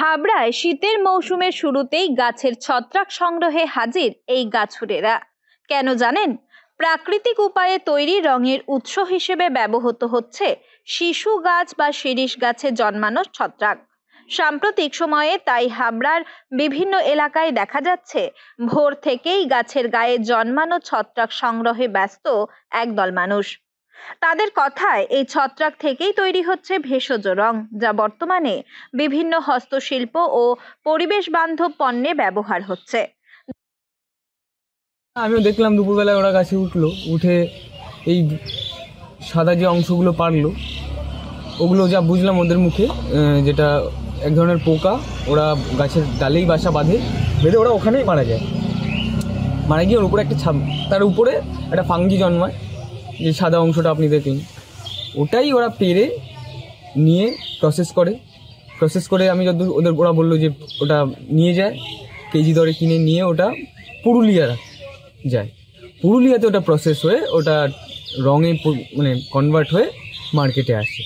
হাবড়ায় শীতের মৌসুমের শুরুতেই গাছের ছত্রাক সংগ্রহে হাজির এই গাছুড়েরা। কেন জানেন? প্রাকৃতিক উপায়ে তৈরি রঙের উৎস হিসেবে ব্যবহৃত হচ্ছে শিশু গাছ বা শিরীষ গাছে জন্মানো ছত্রাক। সাম্প্রতিক সময়ে তাই হাবড়ার বিভিন্ন এলাকায় দেখা যাচ্ছে ভোর থেকেই গাছের গায়ে জন্মানো ছত্রাক সংগ্রহে ব্যস্ত একদল মানুষ। তাদের কথায় এই ছত্রাক থেকেই তৈরি হচ্ছে ভেষজ রং, যা বর্তমানে বিভিন্ন হস্তশিল্প ও পরিবেশ বান্ধব পণ্যে ব্যবহার হচ্ছে। আমিও দেখলাম দুপুরবেলায় ওরা গাছে উঠলো, উঠে এই সাদা যে অংশগুলো পারলো, ওগুলো যা বুঝলাম ওদের মুখে, যেটা এক ধরনের পোকা, ওরা গাছের ডালেই বাসা বাঁধে, বেঁধে ওরা ওখানেই মারা যায়। মারা গিয়ে ওর উপরে একটা তার উপরে একটা ফাঙ্গি জন্মায়, যে সাদা অংশটা আপনি দেখলেন, ওটাই ওরা পেরে নিয়ে প্রসেস করে আমি যতদূর ওরা বললো যে ওটা নিয়ে যায়, কেজি দরে কিনে নিয়ে ওটা পুরুলিয়া যায়। পুরুলিয়াতে ওটা প্রসেস হয়ে ওটা রঙে মানে কনভার্ট হয়ে মার্কেটে আসে।